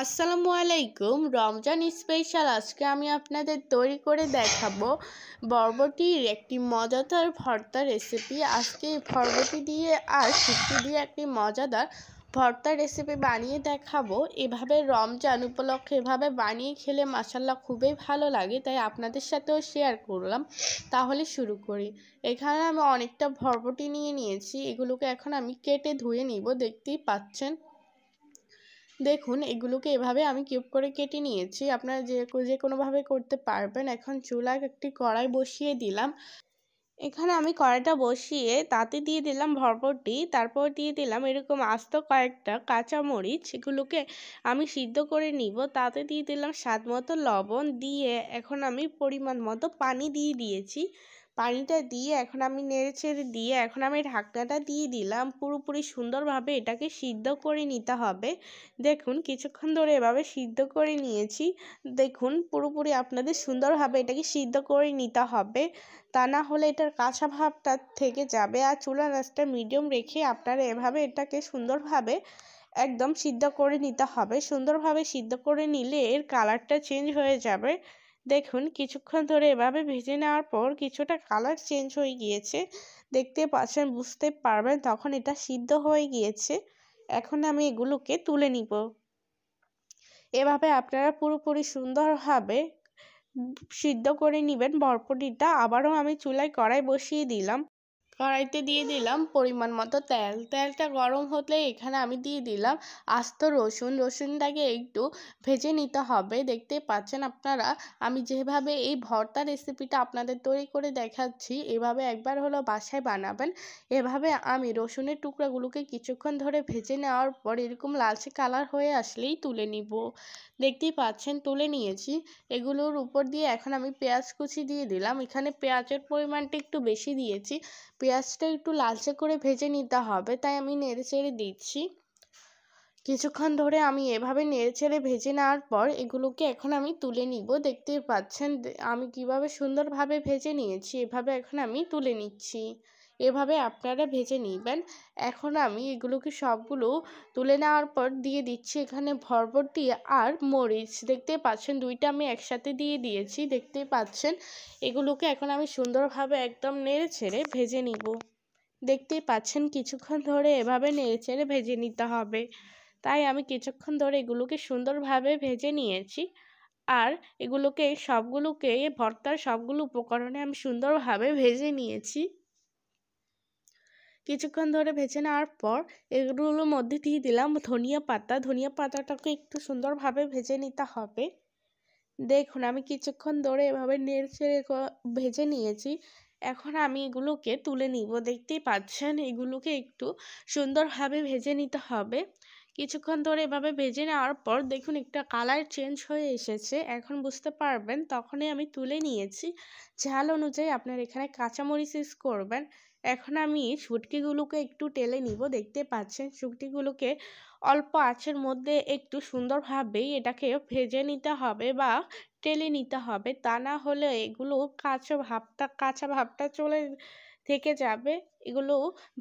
আসসালামু আলাইকুম। রমজান স্পেশাল আজকে আমি আপনাদের তৈরি করে দেখাবো বরবটির একটি মজাদার ভর্তা রেসিপি। আজকে বরবটি দিয়ে আর শুটকি দিয়ে একটি মজাদার ভর্তা রেসিপি বানিয়ে দেখাবো। এভাবে রমজান উপলক্ষে এভাবে বানিয়ে খেলে মাশাআল্লাহ খুবই ভালো লাগে, তাই আপনাদের সাথেও শেয়ার করলাম। তাহলে শুরু করি। এখানে আমি অনেকটা বরবটি নিয়ে নিয়েছি, এগুলোকে এখন আমি কেটে ধুয়ে নিব। দেখতেই পাচ্ছেন, দেখুন এগুলোকে এভাবে আমি কিউব করে কেটে নিয়েছি। আপনারা যে কোনোভাবে করতে পারবেন। এখন চুলায় একটি কড়াই বসিয়ে দিলাম। এখানে আমি কড়াইটা বসিয়ে তাতে দিয়ে দিলাম বরবটি, তারপর দিয়ে দিলাম এরকম আস্ত কয়েকটা কাঁচামরিচ, এগুলোকে আমি সিদ্ধ করে নিব। তাতে দিয়ে দিলাম স্বাদ মতো লবণ, দিয়ে এখন আমি পরিমাণ মতো পানি দিয়ে দিয়েছি। পানিটা দিয়ে এখন আমি নেড়েচেড়ে দিয়ে এখন আমি ঢাকনাটা দিয়ে দিলাম। পুরোপুরি সুন্দরভাবে এটাকে সিদ্ধ করে নিতে হবে। দেখুন কিছুক্ষণ ধরে এভাবে সিদ্ধ করে নিয়েছি। দেখুন পুরোপুরি আপনাদের সুন্দরভাবে এটাকে সিদ্ধ করে নিতে হবে, তা না হলে এটার কাঁচা ভাবটা থেকে যাবে। আর চুলার আঁচটা মিডিয়াম রেখে আপনারা এভাবে এটাকে সুন্দরভাবে একদম সিদ্ধ করে নিতে হবে। সুন্দরভাবে সিদ্ধ করে নিলে এর কালারটা চেঞ্জ হয়ে যাবে। দেখুন কিছুক্ষণ ধরে এভাবে ভেজে নেওয়ার পর কিছুটা কালার চেঞ্জ হয়ে গিয়েছে, দেখতে পাচ্ছেন, বুঝতে পারবেন তখন এটা সিদ্ধ হয়ে গিয়েছে। এখন আমি এগুলোকে তুলে নিব। এভাবে আপনারা পুরোপুরি সুন্দরভাবে সিদ্ধ করে নেবেন বরবটিটা। আবারও আমি চুলায় কড়াই বসিয়ে দিলাম। কড়াইতে দিয়ে দিলাম পরিমাণ মতো তেল। তেলটা গরম হতে এখানে আমি দিয়ে দিলাম আস্ত রসুন। রসুনটাকে একটু ভেজে নিতে হবে। দেখতেই পাচ্ছেন আপনারা, আমি যেভাবে এই ভর্তা রেসিপিটা আপনাদের তৈরি করে দেখাচ্ছি, এভাবে একবার হলো বাসায় বানাবেন। এভাবে আমি রসুনের টুকরাগুলোকে কিছুক্ষণ ধরে ভেজে নেওয়ার পর এরকম লালচে কালার হয়ে আসলেই তুলে নিব। দেখতেই পাচ্ছেন তুলে নিয়েছি। এগুলোর উপর দিয়ে এখন আমি পেঁয়াজ কুচি দিয়ে দিলাম। এখানে পেঁয়াজের পরিমাণটা একটু বেশি দিয়েছি। পেঁয়াজটা একটু লালচে করে ভেজে নিতে হবে, তাই আমি নেড়েচেড়ে দিচ্ছি। কিছুক্ষণ ধরে আমি এভাবে নেড়েচেড়ে ভেজে নেওয়ার পর এগুলোকে এখন আমি তুলে নিব। দেখতেই পাচ্ছেন আমি কিভাবে সুন্দরভাবে ভেজে নিয়েছি। এভাবে এখন আমি তুলে নিচ্ছি। এভাবে আপনারা ভেজে নেবেন। এখন আমি এগুলোকে সবগুলো তুলে নেওয়ার পর দিয়ে দিচ্ছি এখানে বরবটি আর মরিচ। দেখতেই পাচ্ছেন দুইটা আমি একসাথে দিয়ে দিয়েছি। দেখতেই পাচ্ছেন এগুলোকে এখন আমি সুন্দরভাবে একদম নেড়েচেড়ে ভেজে নিব। দেখতেই পাচ্ছেন কিছুক্ষণ ধরে এভাবে নেড়েচেড়ে ভেজে নিতে হবে, তাই আমি কিছুক্ষণ ধরে এগুলোকে সুন্দরভাবে ভেজে নিয়েছি। আর এগুলোকে সবগুলোকে ভর্তার সবগুলো উপকরণে আমি সুন্দরভাবে ভেজে নিয়েছি। কিছুক্ষণ ধরে ভেজে নেওয়ার পর এগুলোর মধ্যে দিয়ে দিলাম ধনিয়া পাতা। ধনিয়া পাতাটাকে একটু সুন্দরভাবে ভেজে নিতে হবে। দেখুন আমি কিছুক্ষণ ধরে এভাবে নেড়েচেড়ে ভেজে নিয়েছি। এখন আমি এগুলোকে তুলে নিব। দেখতেই পাচ্ছেন এগুলোকে একটু সুন্দরভাবে ভেজে নিতে হবে। কিছুক্ষণ ধরে এভাবে ভেজে নেওয়ার পর দেখুন একটা কালার চেঞ্জ হয়ে এসেছে। এখন বুঝতে পারবেন তখনই আমি তুলে নিয়েছি। ঝাল অনুযায়ী আপনার এখানে কাঁচামরিচ ইউজ করবেন। এখন আমি শুটকিগুলোকে একটু টেলে নিব। দেখতে পাচ্ছেন শুটকিগুলোকে অল্প আঁচের মধ্যে একটু সুন্দরভাবেই এটাকে ভেজে নিতে হবে বা টেলে নিতে হবে, তা না হলে এগুলো কাঁচা ভাবটা চলে থেকে যাবে। এগুলো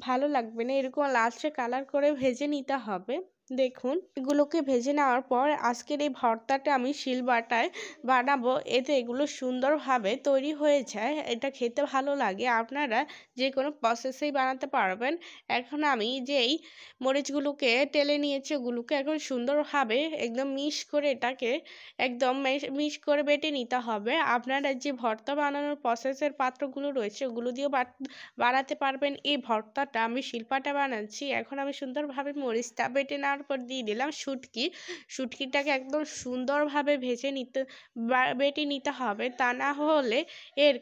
ভালো লাগবে না। এরকম লালচে কালার করে ভেজে নিতে হবে। দেখুন এগুলোকে ভেজে নেওয়ার পর আজকের এই ভর্তাটা আমি শিলবাটায় বানাবো, এতে এগুলো সুন্দরভাবে তৈরি হয়ে যায়। এটা খেতে ভালো লাগে। আপনারা যে কোনো প্রসেসেই বানাতে পারবেন। এখন আমি যেই মরিচগুলোকে টেলে নিয়েছি ওগুলোকে এখন সুন্দরভাবে একদম মিশ করে এটাকে একদম মিশ করে বেটে নিতে হবে। আপনারা যে ভর্তা বানানোর প্রসেসের পাত্রগুলো রয়েছে ওগুলো দিয়েও বানাতে পারবেন। এই ভর্তাটা আমি শিলপাটা বানাচ্ছি। এখন আমি সুন্দরভাবে মরিচটা বেটে নেওয়ার পর দিয়ে দিলাম শুটকিটাকে একদম সুন্দরভাবে বেটে নিতে হবে, তা না হলে এর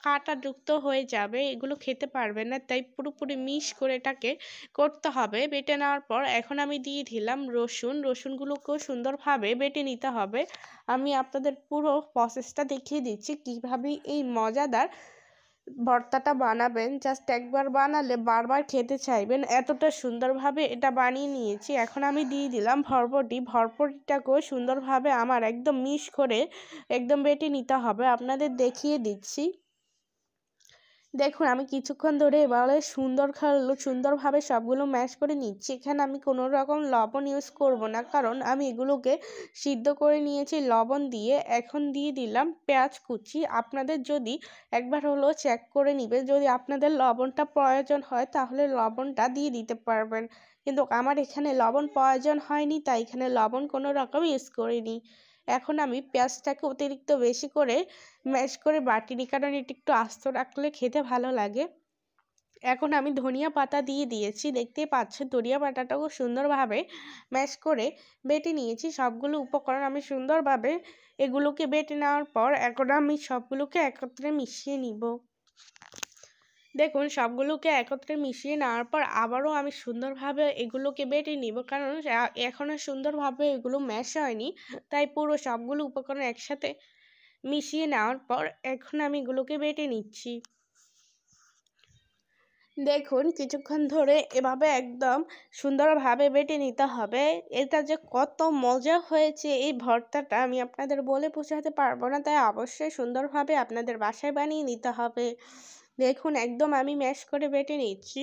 কাঁটাযুক্ত হয়ে যাবে, এগুলো খেতে পারবে না। তাই পুরোপুরি মিশ করে এটাকে করতে হবে। বেটে নেওয়ার পর এখন আমি দিয়ে দিলাম রসুনগুলোকেও সুন্দরভাবে বেটে নিতে হবে। আমি আপনাদের পুরো প্রসেসটা দেখিয়ে দিচ্ছি কিভাবে এই মজাদার ভর্তাটা বানাবেন। জাস্ট একবার বানালে বারবার খেতে চাইবেন, এতটা সুন্দরভাবে এটা বানিয়ে নিয়েছি। এখন আমি দিয়ে দিলাম ভরপটিটাকেও সুন্দরভাবে আমার একদম মিশ করে একদম বেটে নিতে হবে। আপনাদের দেখিয়ে দিচ্ছি। দেখুন আমি কিছুক্ষণ ধরে এবারে সুন্দরভাবে সবগুলো ম্যাশ করে নিচ্ছি। এখানে আমি কোনো রকম লবণ ইউজ করব না, কারণ আমি এগুলোকে সিদ্ধ করে নিয়েছি লবণ দিয়ে। এখন দিয়ে দিলাম পেঁয়াজ কুচি। আপনাদের যদি একবার হলেও চেক করে নিবে, যদি আপনাদের লবণটা প্রয়োজন হয় তাহলে লবণটা দিয়ে দিতে পারবেন, কিন্তু আমার এখানে লবণ প্রয়োজন হয়নি তাই এখানে লবণ কোনো রকম ইউজ করিনি। এখন আমি পেঁয়াজটাকে অতিরিক্ত বেশি করে ম্যাশ করে বাটিনি, কারণ এটা একটু আস্ত রাখলে খেতে ভালো লাগে। এখন আমি ধনিয়া পাতা দিয়ে দিয়েছি, দেখতেই পাচ্ছেন ধনিয়া পাতাটাও সুন্দরভাবে ম্যাশ করে বেটে নিয়েছি। সবগুলো উপকরণ আমি সুন্দরভাবে এগুলোকে বেটে নেওয়ার পর এখন আমি সবগুলোকে একত্রে মিশিয়ে নিব। দেখুন সবগুলোকে একত্রে মিশিয়ে নেওয়ার পর আবারও আমি সুন্দরভাবে এগুলোকে বেটে নিব, কারণ এখনও সুন্দরভাবে এগুলো ম্যাশ হয়নি, তাই পুরো সবগুলো উপকরণ একসাথে মিশিয়ে নেওয়ার পর এখন আমি এগুলোকে বেটে নিচ্ছি। দেখুন কিছুক্ষণ ধরে এভাবে একদম সুন্দরভাবে বেটে নিতে হবে। এটা যে কত মজা হয়েছে এই ভর্তাটা আমি আপনাদের বলে বোঝাতে পারবো না, তাই অবশ্যই সুন্দরভাবে আপনাদের বাসায় বানিয়ে নিতে হবে। দেখুন একদম আমি ম্যাশ করে বেটে নিচ্ছি।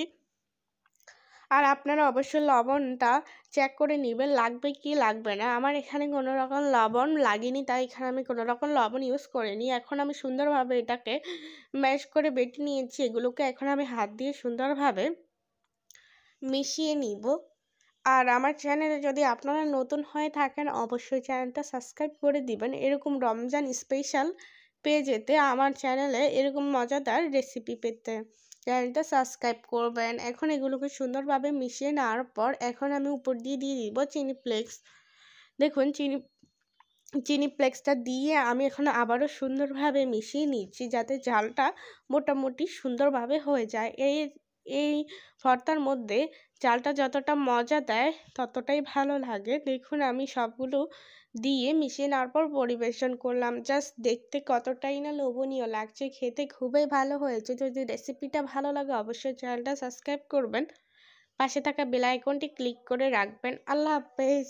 আর আপনারা অবশ্যই লবণটা চেক করে নেবেন লাগবে কি লাগবে না। আমার এখানে কোনো রকম লবণ লাগেনি, তাই এখানে আমি কোনো রকম লবণ ইউজ করিনি। এখন আমি সুন্দরভাবে এটাকে ম্যাশ করে বেটে নিয়েছি। এগুলোকে এখন আমি হাত দিয়ে সুন্দরভাবে মিশিয়ে নিব। আর আমার চ্যানেলে যদি আপনারা নতুন হয়ে থাকেন অবশ্যই চ্যানেলটা সাবস্ক্রাইব করে দিবেন, এরকম রমজান স্পেশাল পেয়ে যেতে, আমার চ্যানেলে এরকম মজাদার রেসিপি পেতে চ্যানেলটা সাবস্ক্রাইব করবেন। এখন এগুলোকে সুন্দরভাবে মিশিয়ে নেওয়ার পর এখন আমি উপর দিয়ে দিব চিনি ফ্লেক্স। দেখুন চিনি ফ্লেক্সটা দিয়ে আমি এখন আবারও সুন্দরভাবে মিশিয়ে নিচ্ছি, যাতে ঝালটা মোটামুটি সুন্দরভাবে হয়ে যায়। এই ভর্তার মধ্যে চালটা যতটা মজা দেয় ততটাই ভালো লাগে। দেখুন আমি সবগুলো দিয়ে মিশিয়ে নেওয়ার পর পরিবেশন করলাম। জাস্ট দেখতে কতটাই না লোভনীয় লাগছে, খেতে খুবই ভালো হয়েছে। যদি রেসিপিটা ভালো লাগে অবশ্যই চ্যানেলটা সাবস্ক্রাইব করবেন, পাশে থাকা বেল আইকনটি ক্লিক করে রাখবেন। আল্লাহ হাফেজ।